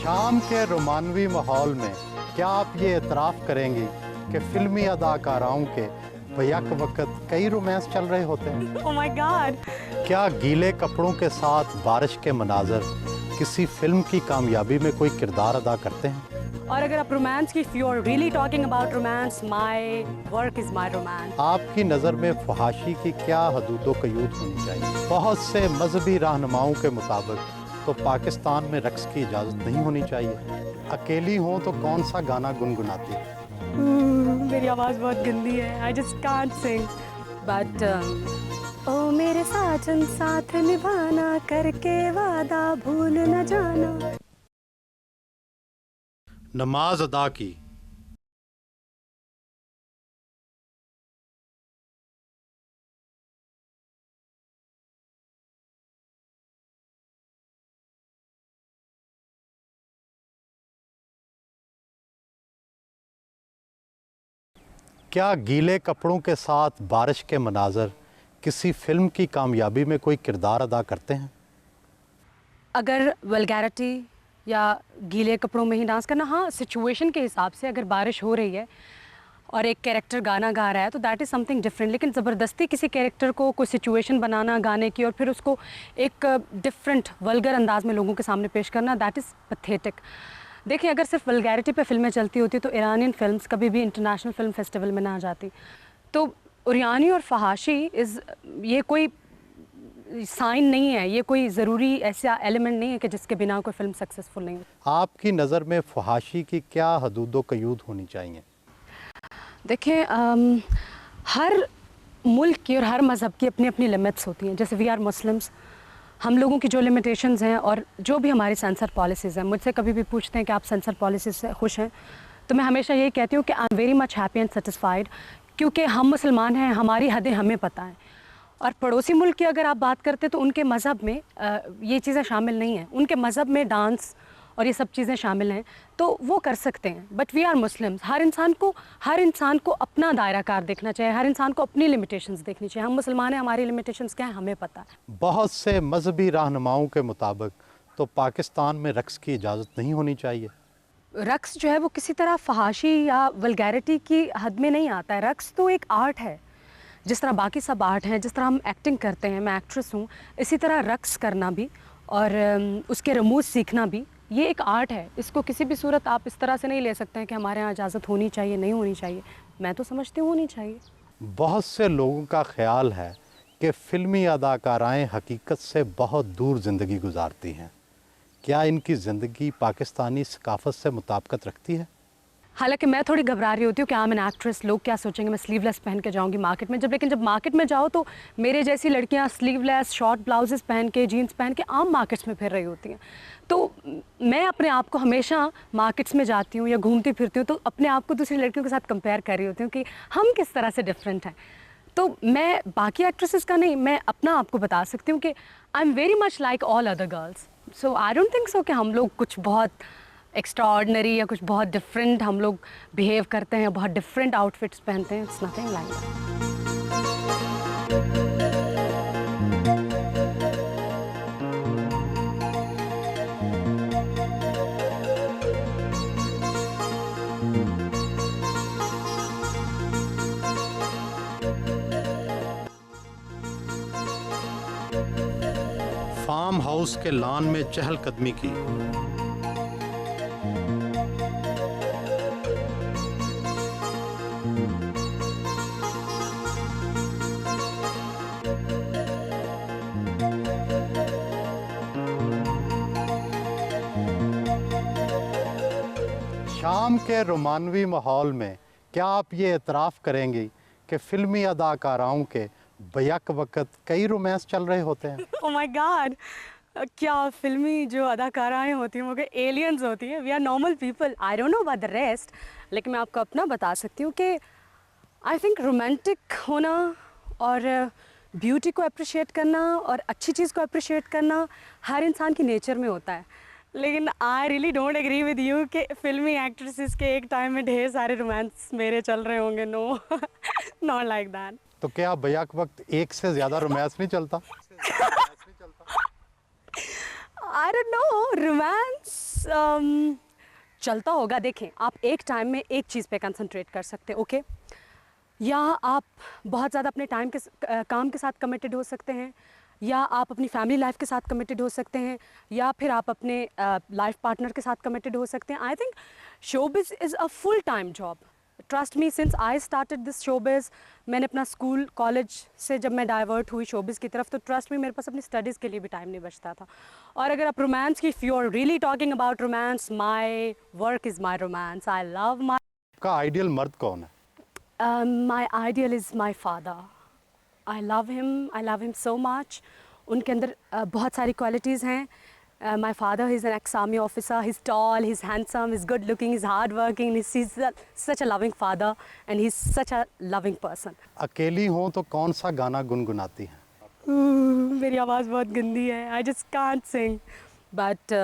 शाम के रोमानवी माहौल में क्या आप ये एतराफ़ करेंगी कि फिल्मी अदाकाराओं के बैक वक़्त कई रोमांस चल रहे होते हैं? Oh my God! क्या गीले कपड़ों के साथ बारिश के मनाज़र किसी फिल्म की कामयाबी में कोई किरदार अदा करते हैं? और अगर आप रोमांस की, if you are really talking about romance, my work is my romance. आपकी नज़र में फहाशी की क्या हदूद क़यूद होनी चाहिए? बहुत से मजहबी रहनुमाओं के मुताबिक तो पाकिस्तान में रक्स की इजाज़त नहीं होनी चाहिए। अकेली हों तो कौन सा गाना गुनगुनाती है? मेरी आवाज़ बहुत गंदी है, I just can't sing. But ओ मेरे साजन साथ निभाना करके वादा भूल न जाना। नमाज अदा की। क्या गीले कपड़ों के साथ बारिश के मनाज़र किसी फिल्म की कामयाबी में कोई किरदार अदा करते हैं? अगर वल्गैरिटी या गीले कपड़ों में ही डांस करना, हाँ, सिचुएशन के हिसाब से अगर बारिश हो रही है और एक कैरेक्टर गाना गा रहा है तो दैट इज़ समथिंग डिफरेंट। लेकिन ज़बरदस्ती किसी कैरेक्टर को कोई सिचुएशन बनाना गाने की और फिर उसको एक डिफरेंट वल्गर अंदाज में लोगों के सामने पेश करना, दैट इज़ पैथेटिक। देखिए, अगर सिर्फ वल्गैरिटी पे फिल्में चलती होती तो ईरानियन फिल्म्स कभी भी इंटरनेशनल फिल्म फेस्टिवल में ना जाती। तो उरियानी और फहाशी ये कोई साइन नहीं है, ये कोई ज़रूरी ऐसा एलिमेंट नहीं है कि जिसके बिना कोई फिल्म सक्सेसफुल नहीं हो। आपकी नज़र में फहाशी की क्या हदूद क़यूद होनी चाहिए? देखिए, हर मुल्क की और हर मज़हब की अपनी अपनी लिमिट्स होती हैं। जैसे वी आर मुस्लिम्स, हम लोगों की जो लिमिटेशंस हैं और जो भी हमारी सेंसर पॉलिसीज़ हैं, मुझसे कभी भी पूछते हैं कि आप सेंसर पॉलिसीज़ से खुश हैं, तो मैं हमेशा यही कहती हूँ कि आई am very much happy and satisfied, क्योंकि हम मुसलमान हैं, हमारी हदें हमें पता हैं। और पड़ोसी मुल्क की अगर आप बात करते हैं तो उनके मज़हब में ये चीज़ें शामिल नहीं हैं। उनके मज़हब में डांस और ये सब चीज़ें शामिल हैं, तो वो कर सकते हैं। बट वी आर मुस्लिम्स, हर इंसान को अपना दायरा कार देखना चाहिए, हर इंसान को अपनी लिमिटेशंस देखनी चाहिए। हम मुसलमान हैं, हमारी लिमिटेशंस क्या हैं हमें पता है। बहुत से मजहबी रहनुमाओं के मुताबिक तो पाकिस्तान में रक्स की इजाज़त नहीं होनी चाहिए। रक्स जो है वो किसी तरह फहाशी या वल्गैरिटी की हद में नहीं आता है। रक्स तो एक आर्ट है, जिस तरह बाकी सब आर्ट हैं, जिस तरह हम एक्टिंग करते हैं, मैं एक्ट्रेस हूँ, इसी तरह रक्स करना भी और उसके रमूज़ सीखना भी ये एक आर्ट है। इसको किसी भी सूरत आप इस तरह से नहीं ले सकते हैं कि हमारे यहाँ इजाज़त होनी चाहिए, नहीं होनी चाहिए। मैं तो समझती हूँ होनी चाहिए। बहुत से लोगों का ख्याल है कि फ़िल्मी अदाकाराएँ हकीकत से बहुत दूर ज़िंदगी गुजारती हैं। क्या इनकी ज़िंदगी पाकिस्तानी सकाफ़त से मुताबिकत रखती है? हालांकि मैं थोड़ी घबरा रही होती हूँ कि आई एम एन एक्ट्रेस, लोग क्या सोचेंगे, मैं स्लीवलेस पहन के जाऊँगी मार्केट में। लेकिन जब मार्केट में जाओ तो मेरे जैसी लड़कियाँ स्लीवलेस शॉर्ट ब्लाउजेस पहन के, जीन्स पहन के आम मार्केट्स में फिर रही होती हैं। तो मैं अपने आप को हमेशा मार्केट्स में जाती हूँ या घूमती फिरती हूँ तो अपने आप को दूसरी लड़कियों के साथ कंपेयर कर रही होती हूँ कि हम किस तरह से डिफरेंट हैं। तो मैं बाकी एक्ट्रेसेस का नहीं, मैं अपना आपको बता सकती हूँ कि आई am very much like all other girls. So I don't think so कि हम लोग कुछ बहुत एक्स्ट्राऑर्डिनरी या कुछ बहुत डिफरेंट हम लोग बिहेव करते हैं, बहुत डिफरेंट आउटफिट्स पहनते हैं। It's nothing like that. Farm house के लॉन में चहलकदमी की। शाम के रोमानवी माहौल में क्या आप ये एतराफ़ करेंगी कि फ़िल्मी अदाकाराओं के बैक वक़्त कई रोमांस चल रहे होते हैं? Oh my God! क्या फ़िल्मी जो अदाकाराएँ होती हैं वो क्या एलियंस होती हैं? We are normal people. I don't know about the rest, लेकिन मैं आपको अपना बता सकती हूँ कि आई थिंक रोमांटिक होना और ब्यूटी को अप्रिशिएट करना और अच्छी चीज़ को अप्रिशिएट करना हर इंसान की नेचर में होता है। लेकिन I really don't agree with you कि फ़िल्मी एक्ट्रेसेस के एक टाइम में ढेर सारे रोमांस मेरे चल रहे होंगे। No, not like that. तो क्या बैक वक्त एक से ज़्यादा रोमांस नहीं चलता? आई डोंट नो, रोमांस चलता होगा। देखें, आप एक टाइम में एक चीज़ पे कंसंट्रेट कर सकते हैं, ओके? या आप बहुत ज़्यादा अपने काम के साथ कमिटेड हो सकते हैं, या आप अपनी फैमिली लाइफ के साथ कमिटेड हो सकते हैं, या फिर आप अपने लाइफ पार्टनर के साथ कमिटेड हो सकते हैं। I think showbiz is a full time job. Trust me, since I started this showbiz, मैंने अपना स्कूल कॉलेज से जब मैं डाइवर्ट हुई शोबिज़ की तरफ, तो ट्रस्ट मी, मेरे पास अपनी स्टडीज़ के लिए भी टाइम नहीं बचता था। और अगर आप रोमांस की, if you are really talking about romance, my work is my romance. I love my का आइडियल मर्द कौन है? my ideal is my father. I love him so much. उनके अंदर बहुत सारी qualities हैं. My father is an ex-army officer. He's tall, he's handsome, he's good looking, he's hard working. He's such a loving father and he's such a loving person. अकेली हो तो कौन सा गाना गुनगुनाती हैं? मेरी आवाज़ बहुत गंदी है. I just can't sing. But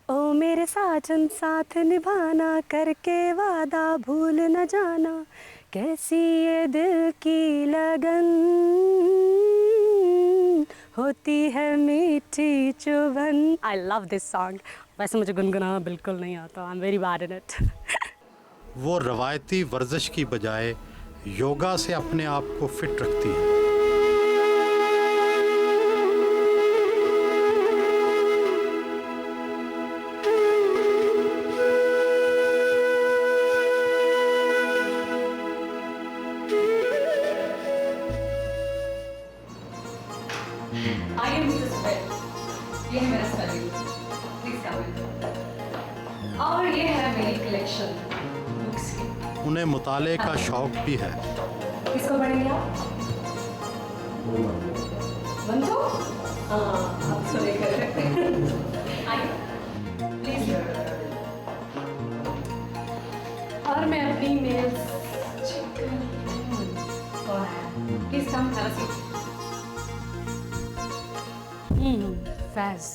ओ मेरे साजन साथ निभाना, करके वादा भूल न जाना, कैसी ये दिल की लगन, होती है मीठी चुभन. I love this song. वैसे मुझे गुनगुनाना बिल्कुल नहीं आता. I am very bad in it. वो रवायती वर्जिश की बजाय योगा से अपने आप को फिट रखती हैं. आइए मिसेस स्पेल, ये है मेरा स्पेलिंग. प्लीज कम इन. और ये है मेरी कलेक्शन बुक्स की. उन्हें मुताले का शौक भी है. किसको पढ़ेंगे आप? मंटो? हाँ, आप सुने कर रहे हैं. आइए, प्लीज. और मैं अपनी मेल्स चेक कर रही हूँ. और please come, have a seat. Faiz,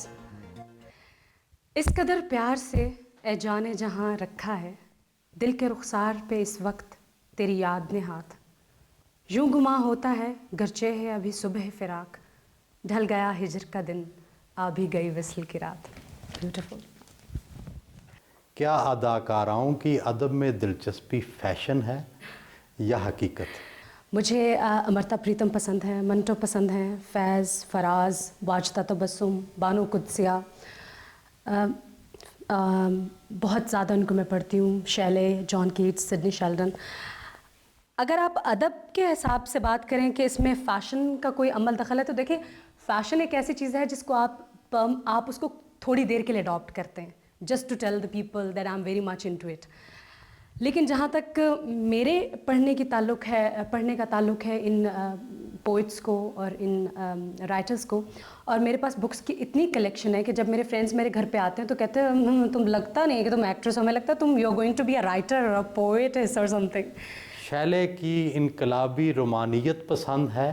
इस कदर प्यार से ए जाने जहाँ रखा है, दिल के रुखसार पे इस वक्त तेरी याद ने हाथ. यूं गुमा होता है गरचे है अभी सुबह फिराक, ढल गया हिजर का दिन, आ भी गई विस्ल की रात. ब्यूटीफुल. क्या अदाकाराओं की अदब में दिलचस्पी फैशन है या हकीकत? मुझे अमृता प्रीतम पसंद है, मंटो पसंद हैं, फैज़, फराज, वाजदा तबस्सुम, बानो कुद्सिया. बहुत ज़्यादा उनको मैं पढ़ती हूँ. Shelley, John Keats, Sidney Sheldon. अगर आप अदब के हिसाब से बात करें कि इसमें फ़ैशन का कोई अमल दखल है, तो देखिए, फ़ैशन एक ऐसी चीज़ है जिसको आप उसको थोड़ी देर के लिए अडॉप्ट करते हैं, just to tell the people that I am very much into it. लेकिन जहाँ तक मेरे पढ़ने का ताल्लुक है इन पोइट्स को और इन राइटर्स को, और मेरे पास बुक्स की इतनी कलेक्शन है कि जब मेरे फ्रेंड्स मेरे घर पे आते हैं तो कहते हैं तुम लगता नहीं है कि तुम एक्ट्रेस हो, हमें लगता है तुम you are going to be a writer और अ पोएट और समथिंग. शैले की इनकलाबी रोमानियत पसंद है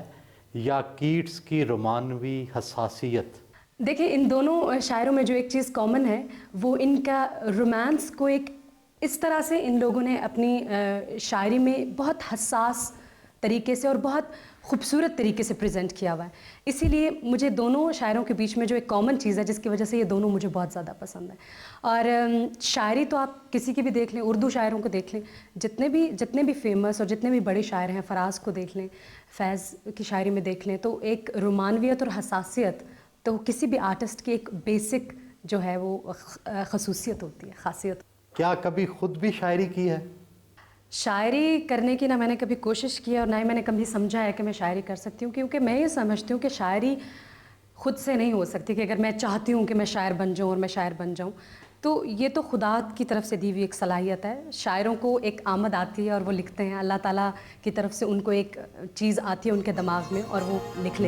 या कीट्स की रोमानवी हसासियत? देखिए, इन दोनों शायरों में जो एक चीज़ कॉमन है वो इनका रोमांस को एक इस तरह से इन लोगों ने अपनी शायरी में बहुत हसास तरीके से और बहुत खूबसूरत तरीके से प्रेजेंट किया हुआ है. इसीलिए मुझे दोनों शायरों के बीच में जो एक कॉमन चीज़ है जिसकी वजह से ये दोनों मुझे बहुत ज़्यादा पसंद है. और शायरी तो आप किसी की भी देख लें, उर्दू शायरों को देख लें, जितने भी फेमस और जितने भी बड़े शायर हैं, फराज को देख लें, फैज़ की शायरी में देख लें, तो एक रोमानवियत और हसासियत तो किसी भी आर्टिस्ट की एक बेसिक जो है वो खसूसियत होती है, खासियत. क्या कभी खुद भी शायरी की है? शायरी करने की ना मैंने कभी कोशिश की है और ना ही मैंने कभी समझा है कि मैं शायरी कर सकती हूँ, क्योंकि मैं ये समझती हूँ कि शायरी खुद से नहीं हो सकती कि अगर मैं चाहती हूँ कि मैं शायर बन जाऊँ और मैं शायर बन जाऊँ, तो ये तो खुदा की तरफ से दी हुई एक सलाहियत है. शायरों को एक आमद आती है और वो लिखते हैं, अल्लाह ताला की तरफ से उनको एक चीज़ आती है उनके दिमाग में और वो लिख लेते हैं.